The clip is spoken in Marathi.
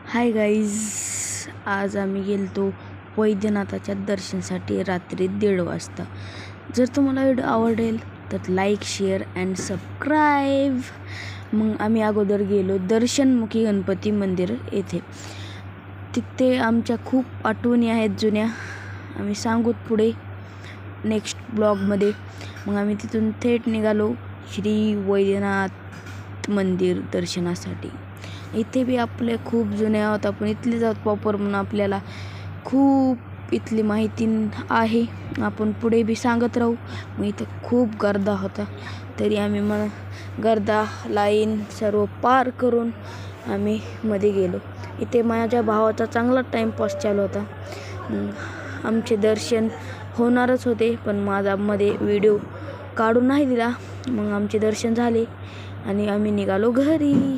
हाय गाईज, आज आम्ही गेलतो वैद्यनाथाच्या दर्शनासाठी रात्री 1:30 वाजता. जर तुम्हाला व्हिडिओ आवडेल तर लाईक, शेअर अँड सबस्क्राईब. मग आम्ही अगोदर गेलो दर्शनमुखी गणपती मंदिर येथे. तिथे आमच्या खूप आठवणी आहेत जुन्या, आम्ही सांगूत पुढे नेक्स्ट ब्लॉगमध्ये. मग आम्ही तिथून थेट निघालो श्री वैद्यनाथ मंदिर दर्शनासाठी. इथे बी आपले खूप जुने आहोत, आपण इथले जात प्रॉपर म्हणून आपल्याला खूप इथली माहिती आहे, आपण पुढे बी सांगत राहू. मग इथे खूप गर्दा होता, तरी आम्ही गर्दा लाईन सर्व पार करून आम्ही मध्ये गेलो. इथे माझ्या भावाचा चांगला टाईमपास चालू होता. आमचे दर्शन होणारच होते, पण माझा मध्ये व्हिडिओ काढून नाही दिला. मग आमचे दर्शन झाले आणि आम्ही निघालो घरी.